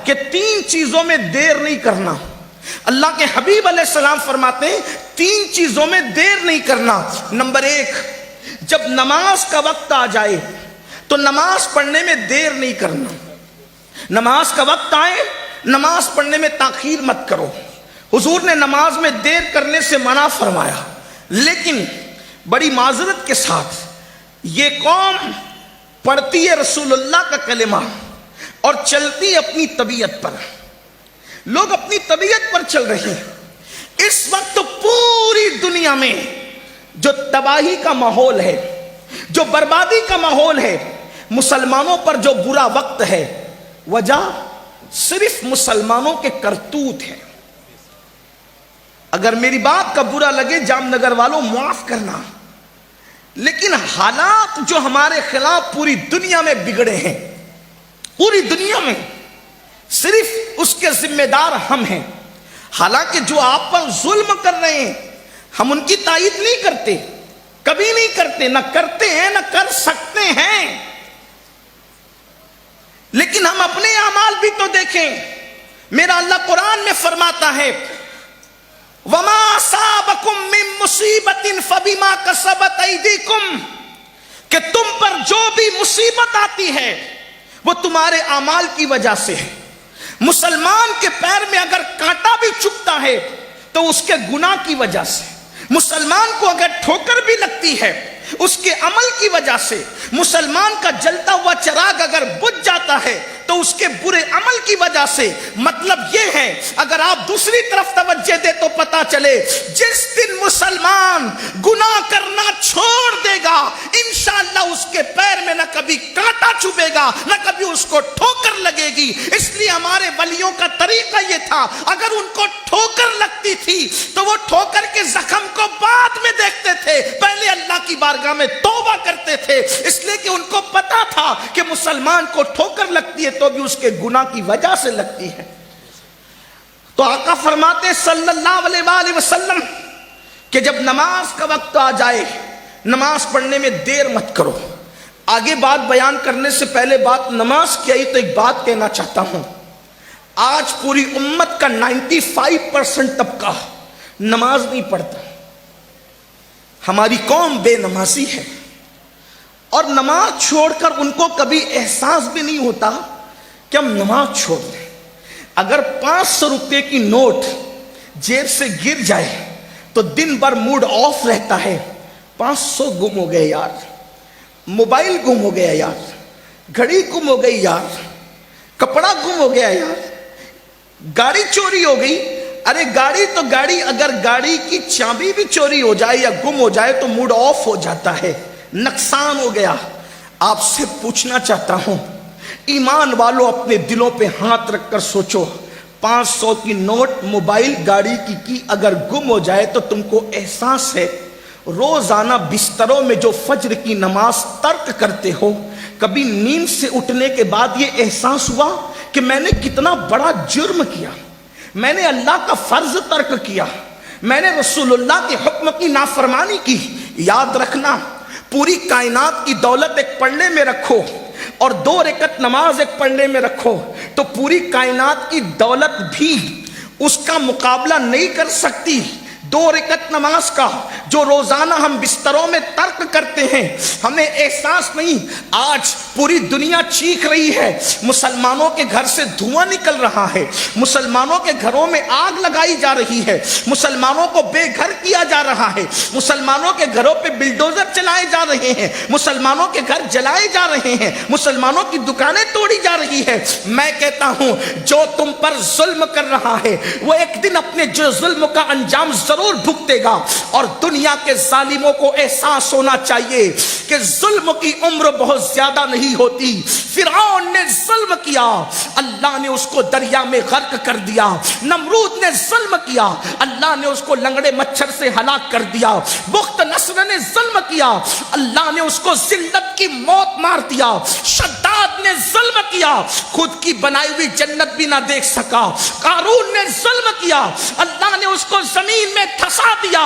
کہ 3 چیزوں میں دیر نہیں کرنا. اللہ کے حبیب علیہ السلام فرماتے ہیں 3 چیزوں میں دیر نہیں کرنا. نمبر 1، جب نماز کا وقت آ جائے تو نماز پڑھنے میں دیر نہیں کرنا. نماز کا وقت آئے نماز پڑھنے میں تاخیر مت کرو. حضور نے نماز میں دیر کرنے سے منع فرمایا، لیکن بڑی معذرت کے ساتھ یہ قوم پڑھتی ہے رسول اللہ کا کلمہ اور چلتی اپنی طبیعت پر. لوگ اپنی طبیعت پر چل رہے ہیں. اس وقت پوری دنیا میں جو تباہی کا ماحول ہے، جو بربادی کا ماحول ہے، مسلمانوں پر جو برا وقت ہے، وجہ صرف مسلمانوں کے کرتوت ہیں. اگر میری بات کا برا لگے جام نگر والوں معاف کرنا، لیکن حالات جو ہمارے خلاف پوری دنیا میں بگڑے ہیں، پوری دنیا میں صرف اس کے ذمہ دار ہم ہیں. حالانکہ جو آپ پر ظلم کر رہے ہیں ہم ان کی تائید نہیں کرتے، کبھی نہیں کرتے، نہ کرتے ہیں نہ کر سکتے ہیں. لیکن ہم اپنے اعمال بھی تو دیکھیں. میرا اللہ قرآن میں فرماتا ہے وَمَا أَصَابَكُم مِّن مُّصِيبَةٍ فَبِمَا كَسَبَتْ أَيْدِيكُمْ، کہ تم پر جو بھی مصیبت آتی ہے وہ تمہارے اعمال کی وجہ سے ہے. مسلمان کے پیر میں اگر کانٹا بھی چبھتا ہے تو اس کے گناہ کی وجہ سے. مسلمان کو اگر ٹھوکر بھی لگتی ہے اس کے عمل کی وجہ سے. مسلمان کا جلتا ہوا چراغ اگر بجھ جاتا ہے تو اس کے برے عمل کی وجہ سے. مطلب یہ ہے اگر آپ دوسری طرف توجہ دے تو پتا چلے جس دن مسلمان گناہ کرنا چھوڑ دے گا انشاءاللہ اس کے پیر میں نہ کبھی کانٹا چبھے گا نہ کبھی اس کو ٹھوکر لگے گی. اس لیے ہمارے ولیوں کا طریقہ یہ تھا، اگر ان کو ٹھوکر لگتی تھی تو وہ ٹھوکر کے زخم کو بعد میں دیکھتے تھے، پہلے اللہ کی بارگاہ میں توبہ کرتے تھے. اس لیے کہ ان کو پتا تھا کہ مسلمان کو ٹھوکر لگتی ہے تو بھی اس کے گناہ کی وجہ سے لگتی ہے. تو آقا فرماتے صلی اللہ علیہ وآلہ وسلم کہ جب نماز کا وقت آ جائے نماز پڑھنے میں دیر مت کرو. آگے بات بیان کرنے سے پہلے بات نماز کی آئی تو ایک بات کہنا چاہتا ہوں. آج پوری امت کا 95% طبقہ نماز نہیں پڑھتا. ہماری قوم بے نمازی ہے اور نماز چھوڑ کر ان کو کبھی احساس بھی نہیں ہوتا کہ ہم نماز چھوڑ دیں. اگر 500 روپے کی نوٹ جیب سے گر جائے تو دن بھر موڈ آف رہتا ہے. 500 گم ہو گئے یار، موبائل گم ہو گیا یار، گھڑی گم ہو گئی یار، کپڑا گم ہو گیا یار، گاڑی چوری ہو گئی. ارے گاڑی تو گاڑی، اگر گاڑی کی چابی بھی چوری ہو جائے یا گم ہو جائے تو موڈ آف ہو جاتا ہے، نقصان ہو گیا. آپ سے پوچھنا چاہتا ہوں ایمان والوں اپنے دلوں پہ ہاتھ رکھ کر سوچو، 500 کی نوٹ موبائل گاڑی کی اگر گم ہو جائے تو تم کو احساس ہے روزانہ بستروں میں جو فجر کی نماز ترک کرتے ہو، کبھی نیند سے اٹھنے کے بعد یہ احساس ہوا کہ میں نے کتنا بڑا جرم کیا، میں نے اللہ کا فرض ترک کیا، میں نے رسول اللہ کے حکم کی نافرمانی کی. یاد رکھنا پوری کائنات کی دولت ایک پلڑے میں رکھو اور 2 رکعت نماز ایک پلڑے میں رکھو تو پوری کائنات کی دولت بھی اس کا مقابلہ نہیں کر سکتی 2 رکعت نماز کا جو روزانہ ہم بستروں میں ترک کرتے ہیں. ہمیں احساس نہیں. آج پوری دنیا چیخ رہی ہے، مسلمانوں کے گھر سے دھواں نکل رہا ہے، مسلمانوں کے گھروں میں آگ لگائی جا رہی ہے، مسلمانوں کو بے گھر کیا جا رہا ہے، مسلمانوں کے گھروں پہ بلڈوزر چلائے جا رہے ہیں، مسلمانوں کے گھر جلائے جا رہے ہیں، مسلمانوں کی دکانیں توڑی جا رہی ہے. میں کہتا ہوں جو تم پر ظلم کر رہا ہے وہ ایک دن اپنے جو ظلم کا انجام ضرور بھگتے گا. اور دنیا کے ظالموں کو احساس ہونا چاہیے کہ ظلم کی عمر بہت زیادہ نہیں ہوتی. فرعون نے ظلم کیا، اللہ نے اس کو دریا میں غرق کر دیا. نمرود نے ظلم کیا، اللہ نے اس کو لنگڑے مچھر سے ہلاک کر دیا. بخت نصر نے ظلم کیا، اللہ نے اس کو ذلت کی موت مار دیا. شداد نے ظلم کیا، خود کی بنائی ہوئی جنت بھی نہ دیکھ سکا. قارون نے ظلم کیا، اللہ نے اس کو زمین میں دھسا دیا.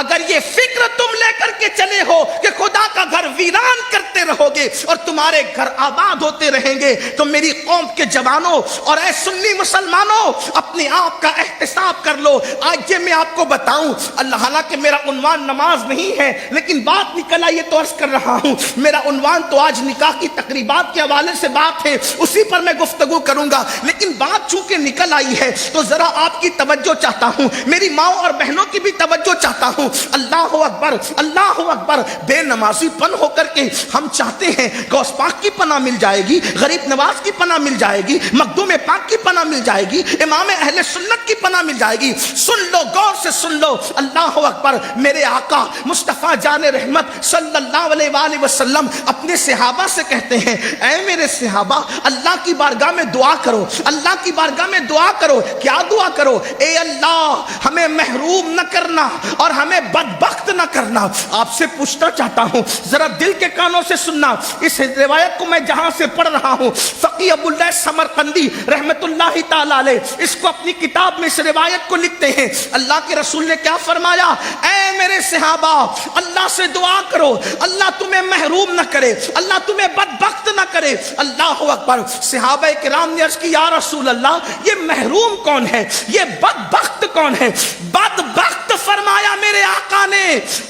اگر یہ فکر تم لے کر کے چلے ہو کہ خدا کا گھر ویران کرتے رہو گے اور تمہارے گھر آباد ہوتے رہیں گے، تو میری قوم کے جوانوں اور اے سنی مسلمانوں، اپنے آپ کا احتساب کر لو۔ آج یہ میں آپ کو بتاؤں، اللہ، حالانکہ میرا عنوان نماز نہیں ہے، لیکن بات نکل آئی تو عرض کر رہا ہوں، میرا عنوان تو آج نکاح کی تقریبات کے حوالے سے بات ہے، اسی پر میں گفتگو کروں گا، لیکن بات چونکہ نکل آئی ہے تو ذرا آپ کی توجہ چاہتا ہوں، میری ماں اور بہنوں کی بھی توجہ چاہتا ہوں۔ اللہ اکبر، اللہ اکبر۔ بے نمازی پن ہو کر کے ہم چاہتے ہیں غوث پاک کی پناہ مل جائے گی، غریب نواز کی پناہ مل جائے گی، مخدوم پاک کی پناہ مل جائے گی، امام اہل سنت کی پناہ مل جائے گی۔ سن لو، غور سے سن لو، اللہ اکبر۔ میرے آقا مصطفیٰ جان رحمت صلی اللہ علیہ وآلہ وسلم اپنے صحابہ سے کہتے ہیں، اے میرے صحابہ، اللہ کی بارگاہ میں دعا کرو، اللہ کی بارگاہ میں دعا کرو۔ کیا دعا کرو؟ اے اللہ، ہمیں محروم نہ کرنا اور ہمیں بدبخت نہ کرنا۔ آپ سے پوچھنا چاہتا ہوں، ذرا دل کے کانوں سے سننا، اس روایت کو میں جہاں سے پڑھ رہا ہوں، فقی ابو اللہ سمرقندی رحمت اللہ تعالی علیہ اس کو اپنی کتاب میں اس روایت کو لکھتے ہیں۔ اللہ کے رسول نے کیا فرمایا؟ اے میرے صحابہ، اللہ سے دعا کرو، اللہ تمہیں محروم نہ کرے، اللہ تمہیں بدبخت نہ کرے۔ اللہ اکبر۔ صحابہ کرام نے عرض کی، یا رسول اللہ، یہ محروم کون ہے؟ یہ بدبخت کون ہے؟ بدبخت فرمایا میرے آقا نے،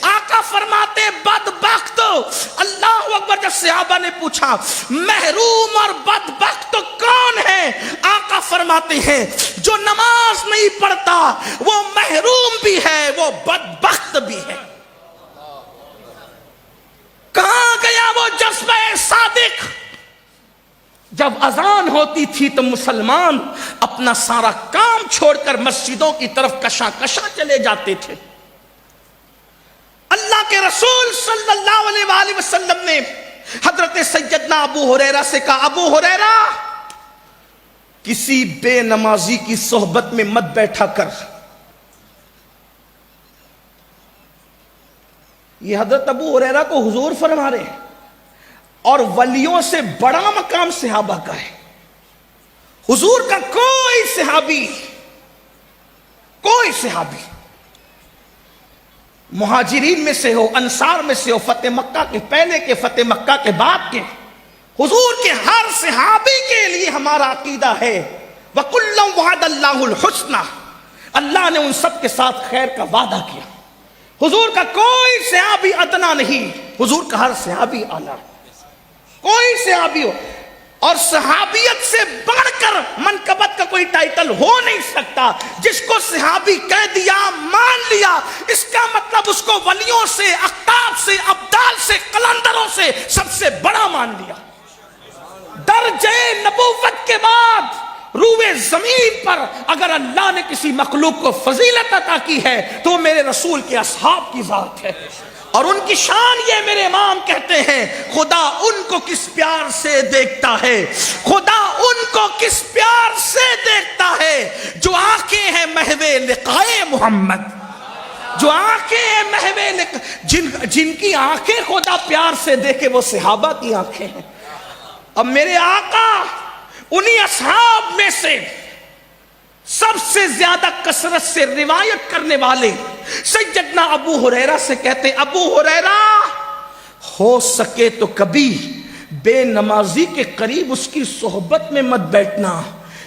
آقا فرماتے بدبخت۔ اللہ اکبر۔ جب صحابہ نے پوچھا محروم اور بدبخت کون ہے، آقا فرماتے ہیں جو نماز نہیں پڑھتا وہ محروم بھی ہے، وہ بدبخت بھی ہے۔ کہاں گیا وہ جذبہ صادق؟ جب اذان ہوتی تھی تو مسلمان اپنا سارا کام چھوڑ کر مسجدوں کی طرف کشاں کشاں چلے جاتے تھے۔ اللہ کے رسول صلی اللہ علیہ وآلہ وسلم نے حضرت سیدنا ابو ہریرہ سے کہا، ابو ہریرہ، کسی بے نمازی کی صحبت میں مت بیٹھا کر۔ یہ حضرت ابو ہریرہ کو حضور فرما رہے ہیں، اور ولیوں سے بڑا مقام صحابہ کا ہے۔ حضور کا کوئی صحابی مہاجرین میں سے ہو، انصار میں سے ہو، فتح مکہ کے پہلے کے، فتح مکہ کے بعد کے، حضور کے ہر صحابی کے لیے ہمارا عقیدہ ہے وَكُلًّا وَعَدَ اللَّهُ الْحُسْنَى، اللہ نے ان سب کے ساتھ خیر کا وعدہ کیا۔ حضور کا کوئی صحابی ادنا نہیں، حضور کا ہر صحابی اعلیٰ، کوئی صحابی ہو، اور صحابیت سے بڑھ کر منقبت کا کوئی ٹائٹل ہو نہیں سکتا۔ جس کو صحابی کہہ دیا، مان لیا، اس کا مطلب اس کو ولیوں سے، اقطاب سے، ابدال سے، قلندروں سے سب سے بڑا مان لیا۔ درجہ نبوت کے بعد روئے زمین پر اگر اللہ نے کسی مخلوق کو فضیلت عطا کی ہے تو میرے رسول کے اصحاب کی ذات ہے، اور ان کی شان یہ میرے امام کہتے ہیں، خدا ان کو کس پیار سے دیکھتا ہے، خدا ان کو کس پیار سے دیکھتا ہے جو آنکھیں ہیں محو لقائے محمد، جو آنکھیں ہیں محو جن کی آنکھیں خدا پیار سے دیکھے وہ صحابہ کی آنکھیں ہیں۔ اب میرے آقا انہی اصحاب میں سے سب سے زیادہ کثرت سے روایت کرنے والے سیدنا ابو ہریرہ سے کہتے ہیں، ابو ہریرہ، ہو سکے تو کبھی بے نمازی کے قریب اس کی صحبت میں مت بیٹھنا،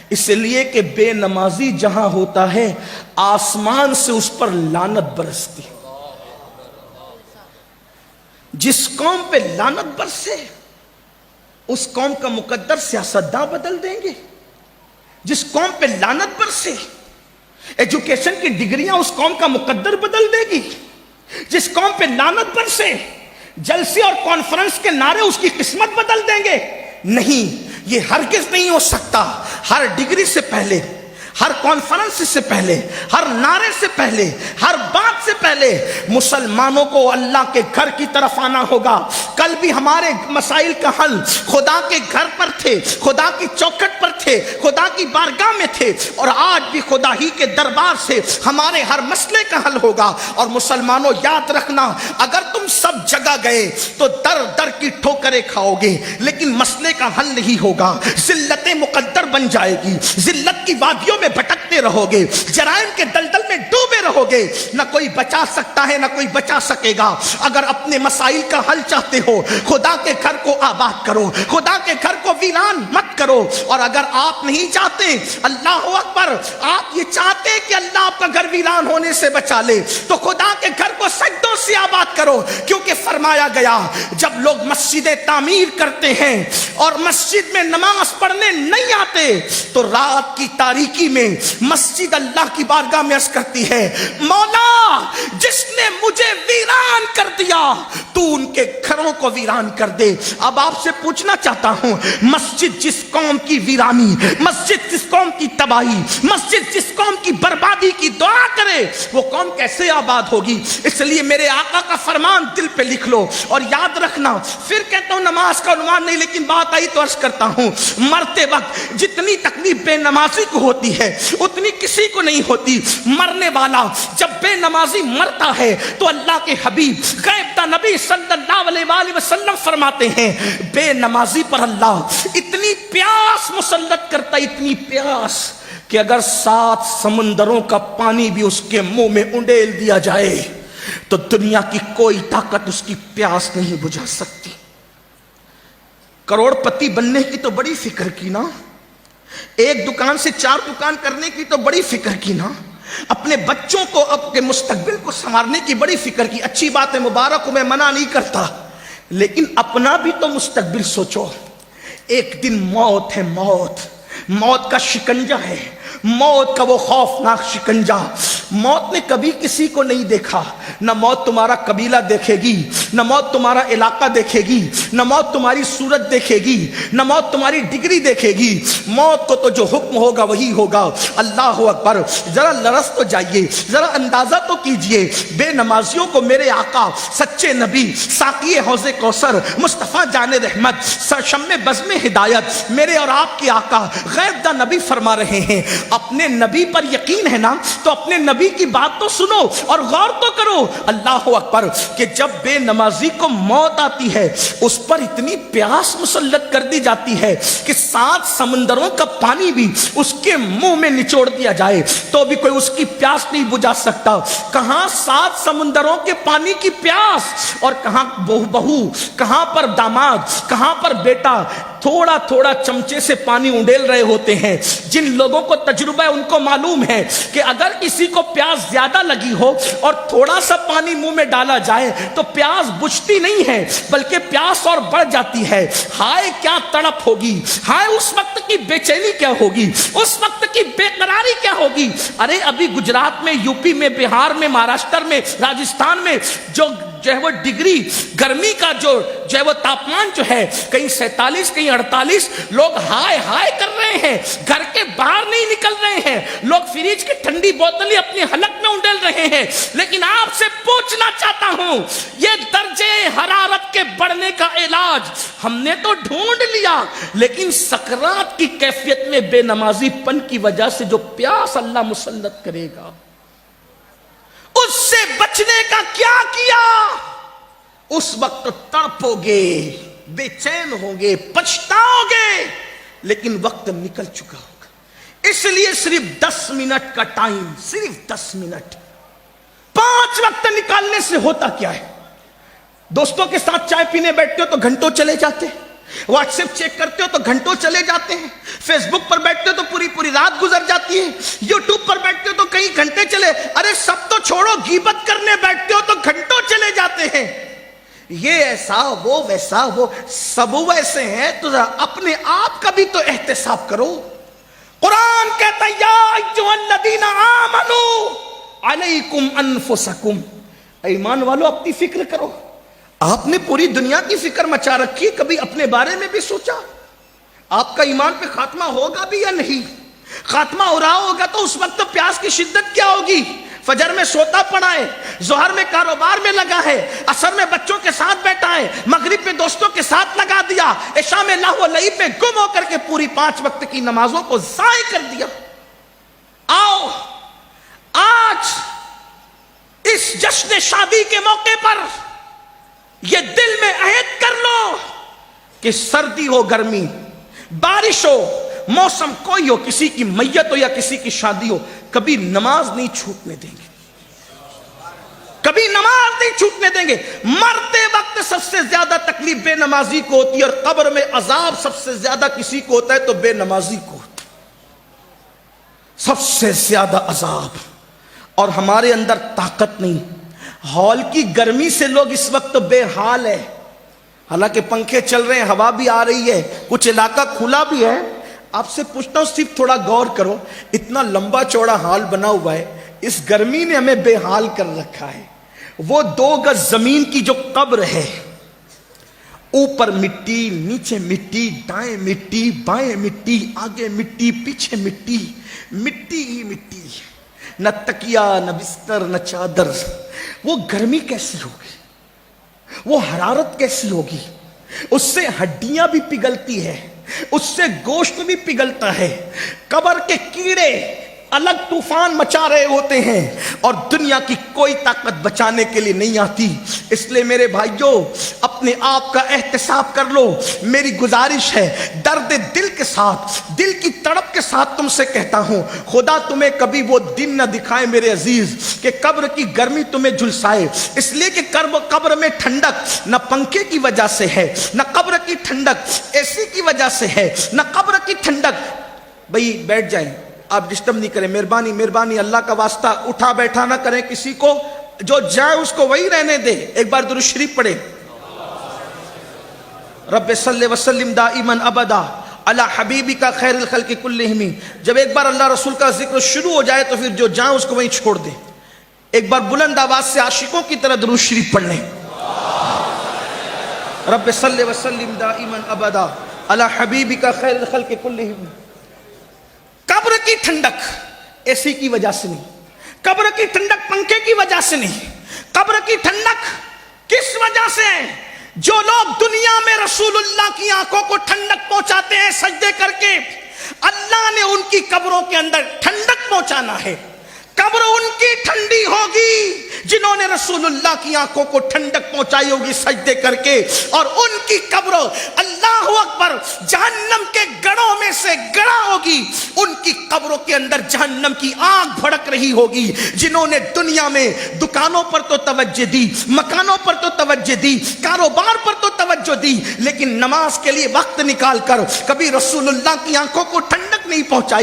اس لیے کہ بے نمازی جہاں ہوتا ہے آسمان سے اس پر لعنت برستی۔ جس قوم پہ لعنت برسے اس قوم کا مقدر سیاستداں بدل دیں گے۔ جس قوم پہ لعنت برسے ایجوکیشن کی ڈگریاں اس قوم کا مقدر بدل دے گی۔ جس قوم پہ لعنت برسے جلسے اور کانفرنس کے نعرے اس کی قسمت بدل دیں گے۔ نہیں، یہ ہرگز نہیں ہو سکتا۔ ہر ڈگری سے پہلے، ہر کانفرنس سے پہلے، ہر نعرے سے پہلے، ہر بات سے پہلے مسلمانوں کو اللہ کے گھر کی طرف آنا ہوگا۔ کل بھی ہمارے مسائل کا حل خدا کے گھر پر تھے، خدا کی چوکھٹ پر تھے، خدا کی بارگاہ میں تھے، اور آج بھی خدا ہی کے دربار سے ہمارے ہر مسئلے کا حل ہوگا۔ اور مسلمانوں یاد رکھنا، اگر تم سب جگہ گئے تو در در کی ٹھوکریں کھاؤ گے، لیکن مسئلے کا حل نہیں ہوگا۔ ذلت مقدر بن جائے گی، ذلت کی وادیوں میں بھٹکتے رہو گے، جرائم کے دلدل میں ڈوبے رہو کرو گے نہ کوئی بچا سکتا ہے نہ کوئی بچا سکے گا. اگر اپنے مسائل کا حل چاہتے ہو, خدا کے گھر کو آباد کرو, خدا کے گھر کو ویران مت کرو. اور اگر آپ نہیں چاہتے, اللہ اکبر, آپ یہ چاہتے کہ اللہ آپ کا گھر ویران ہونے سے بچا لے, تو خدا کے گھر کو سجدوں سے آباد کرو. کیونکہ فرمایا گیا جب لوگ مسجدیں تعمیر کرتے ہیں اور مسجد میں نماز پڑھنے نہیں آتے تو رات کی تاریکی میں مسجد اللہ کی بارگاہ میں عرض کرتی ہے, مولا جس نے مجھے ویران کر دیا تو ان کے گھروں کو ویران کر دے. اب آپ سے پوچھنا چاہتا ہوں, مسجد جس قوم کی ویرانی, مسجد جس قوم کی تباہی, مسجد جس قوم کی بربادی کی دعا کرے, وہ قوم کیسے آباد ہوگی؟ اس لیے میرے آقا کا فرمان دل پہ لکھ لو اور یاد رکھنا. پھر کہتا ہوں نماز کا عنوان نہیں, لیکن بات آئی تو عرض کرتا ہوں, مرتے وقت جتنی تکلیف بے نمازی کو ہوتی ہے اتنی کسی کو نہیں ہوتی. مرنے والا جب بے نمازی مرتا ہے تو اللہ کے حبیب غیب دا نبی صلی اللہ علیہ وآلہ وسلم فرماتے ہیں, بے نمازی پر اللہ اتنی پیاس مسلط کرتا, اتنی پیاس کہ اگر 7 سمندروں کا پانی بھی اس کے منہ میں انڈیل دیا جائے تو دنیا کی کوئی طاقت اس کی پیاس نہیں بجھا سکتی. کروڑ پتی بننے کی تو بڑی فکر کی نا, ایک دکان سے 4 دکان کرنے کی تو بڑی فکر کی نا, اپنے بچوں کو اپنے مستقبل کو سنوارنے کی بڑی فکر کی. اچھی بات ہے, مبارک ہوں, میں منع نہیں کرتا, لیکن اپنا بھی تو مستقبل سوچو. ایک دن موت ہے, موت کا شکنجہ ہے, موت کا وہ خوفناک شکنجہ. موت نے کبھی کسی کو نہیں دیکھا, نہ موت تمہارا قبیلہ دیکھے گی, نہ موت تمہارا علاقہ دیکھے گی, نہ موت تمہاری صورت دیکھے گی, نہ موت تمہاری ڈگری دیکھے گی. موت کو تو جو حکم ہوگا وہی ہوگا. اللہ اکبر, ذرا لرز تو جائیے, ذرا اندازہ تو کیجئے, بے نمازیوں کو میرے آقا سچے نبی ساقی حوض کوثر مصطفیٰ جان رحمت شم بزم ہدایت میرے اور آپ کے آقا غیب دا نبی فرما رہے ہیں, اپنے نبی پر یقین ہے نا تو اپنے نبی کی بات تو سنو اور غور تو کرو. اللہ اکبر, کہ جب بے نمازی کو موت آتی ہے اس پر اتنی پیاس مسلط کر دی جاتی ہے کہ 7 سمندروں کا پانی بھی اس کے منہ میں نچوڑ دیا جائے تو بھی کوئی اس کی پیاس نہیں بجھا سکتا. کہاں 7 سمندروں کے پانی کی پیاس, اور کہاں بہو, کہاں پر داماد, کہاں پر بیٹا تھوڑا تھوڑا چمچے سے پانی انڈیل رہے ہوتے ہیں. جن لوگوں کو تجربہ ہے ان کو معلوم ہے کہ اگر کسی کو پیاس زیادہ لگی ہو اور تھوڑا سا پانی منہ میں ڈالا جائے تو پیاس بجھتی نہیں ہے بلکہ پیاس اور بڑھ جاتی ہے. ہائے کیا تڑپ ہوگی, ہائے اس وقت کی بے چینی کیا ہوگی, اس وقت کی بے قراری کیا ہوگی. ارے ابھی گجرات میں, یو پی میں, بہار میں, مہاراشٹر میں, راجستھان میں جو ہے وہ ڈگری گرمی کا جو ہے وہ تاپمان جو ہے کہیں 47 کہیں 48, لوگ ہائے ہائے کر رہے ہیں, گھر کے باہر نہیں نکل رہے ہیں, لوگ فریج کی ٹھنڈی بوتلیں اپنی حلق میں انڈیل رہے ہیں. لیکن آپ سے پوچھنا چاہتا ہوں, یہ درجے حرارت کے بڑھنے کا علاج ہم نے تو ڈھونڈ لیا, لیکن سکرات کی کیفیت میں بے نمازی پن کی وجہ سے جو پیاس اللہ مسلط کرے گا اس سے بچنے کا کیا کیا؟ اس وقت تڑپو گے, بے چین ہوگے, پچھتاؤ گے, لیکن وقت نکل چکا ہوگا. اس لیے صرف 10 منٹ کا ٹائم, صرف 10 منٹ, 5 وقت نکالنے سے ہوتا کیا ہے؟ دوستوں کے ساتھ چائے پینے بیٹھتے ہو تو گھنٹوں چلے جاتے ہیں, واٹس ایپ چیک کرتے ہو تو گھنٹوں چلے جاتے ہیں, فیس بک پر بیٹھتے ہو تو پوری رات گزر جاتی ہے, یوٹیوب پر بیٹھتے ہو تو کئی گھنٹے چلے, ارے سب تو چھوڑو, غیبت کرنے بیٹھتے ہو تو گھنٹوں چلے جاتے ہیں. یہ ایسا, وہ ویسا, وہ سب ویسے ہیں, تو اپنے آپ کا بھی تو احتساب کرو. قرآن کہتا ہے یا ایھا الذین آمنوا علیکم انفسکم, ایمان والو اپنی فکر کرو. آپ نے پوری دنیا کی فکر مچا رکھی, کبھی اپنے بارے میں بھی سوچا آپ کا ایمان پہ خاتمہ ہوگا بھی یا نہیں؟ خاتمہ ہو رہا ہوگا تو اس وقت پیاس کی شدت کیا ہوگی؟ فجر میں سوتا پڑا ہے, ظہر میں کاروبار میں لگا ہے, عصر میں بچوں کے ساتھ بیٹھا ہے, مغرب میں دوستوں کے ساتھ لگا دیا, عشاء میں لہو و لعب میں گم ہو کر کے پوری 5 وقت کی نمازوں کو ضائع کر دیا. آؤ آج اس جشن شادی کے موقع پر یہ دل میں عہد کر لو کہ سردی ہو, گرمی, بارش ہو, موسم کوئی ہو, کسی کی میت ہو یا کسی کی شادی ہو, کبھی نماز نہیں چھوٹنے دیں گے. کبھی نماز نہیں چھوٹنے دیں گے. مرتے وقت سب سے زیادہ تکلیف بے نمازی کو ہوتی ہے، اور قبر میں عذاب سب سے زیادہ کسی کو ہوتا ہے تو بے نمازی کو ہوتا ہے. سب سے زیادہ عذاب. اور ہمارے اندر طاقت نہیں. ہال کی گرمی سے لوگ اس وقت بے حال ہے، حالانکہ پنکھے چل رہے ہیں، ہوا بھی آ رہی ہے، کچھ علاقہ کھلا بھی ہے. آپ سے پوچھتا ہوں، صرف تھوڑا غور کرو، اتنا لمبا چوڑا ہال بنا ہوا ہے، اس گرمی نے ہمیں بے حال کر رکھا ہے. وہ 2 گز زمین کی جو قبر ہے، اوپر مٹی، نیچے مٹی، دائیں مٹی، بائیں مٹی، آگے مٹی، پیچھے مٹی، مٹی ہی مٹی، نہ تکیا، نہ بستر، نہ چادر. وہ گرمی کیسی ہوگی، وہ حرارت کیسی ہوگی. اس سے ہڈیاں بھی پگھلتی ہے، اس سے گوشت بھی پگھلتا ہے. قبر کے کیڑے الگ طوفان مچا رہے ہوتے ہیں، اور دنیا کی کوئی طاقت بچانے کے لیے نہیں آتی. اس لیے میرے بھائیوں، اپنے آپ کا احتساب کر لو. میری گزارش ہے، درد دل کے ساتھ، دل کی تڑپ کے ساتھ تم سے کہتا ہوں، خدا تمہیں کبھی وہ دن نہ دکھائے میرے عزیز کہ قبر کی گرمی تمہیں جھلسائے. اس لیے کہ قبر میں ٹھنڈک نہ پنکھے کی وجہ سے ہے، نہ قبر کی ٹھنڈک اے سی کی وجہ سے ہے، نہ قبر کی ٹھنڈک. بھئی بیٹھ جائیں، آپ ڈسٹرب نہیں کریں، مہربانی مہربانی، اللہ کا واسطہ اٹھا بیٹھا نہ کریں کسی کو. جو جائے اس کو وہی رہنے دے. ایک بار درود شریف پڑھے. رب صلی وسلم دائما ابدا علی حبیبک خیر الخلق کلہم. جب ایک بار اللہ رسول کا ذکر شروع ہو جائے تو پھر جو جائے اس کو وہیں چھوڑ دیں. ایک بار بلند آواز سے عاشقوں کی طرح درود شریف پڑھ لیں. رب صلی وسلم دائما ابدا علی حبیبک خیر الخلق کلہم. قبر کی ٹھنڈک اے سی کی وجہ سے نہیں، قبر کی ٹھنڈک پنکھے کی وجہ سے نہیں. قبر کی ٹھنڈک کس وجہ سے ہے؟ جو لوگ دنیا میں رسول اللہ کی آنکھوں کو ٹھنڈک پہنچاتے ہیں سجدے کر کے، اللہ نے ان کی قبروں کے اندر ٹھنڈک پہنچانا ہے. قبر ان کی ٹھنڈی ہوگی جنہوں نے رسول اللہ کی آنکھوں کو ٹھنڈک پہنچائی ہوگی سجدے کر کے. اور ان کی قبر اللہ اکبر جہنم کے گڑھوں میں سے گڑا ہوگی. ان کی قبروں کے اندر جہنم کی آگ بھڑک رہی ہوگی. جنہوں نے دنیا میں دکانوں پر تو توجہ دی، مکانوں پر تو توجہ دی، کاروبار پر تو توجہ دی، لیکن نماز کے لیے وقت نکال کر کبھی رسول اللہ کی آنکھوں کو ٹھنڈک نہیں پہنچائی.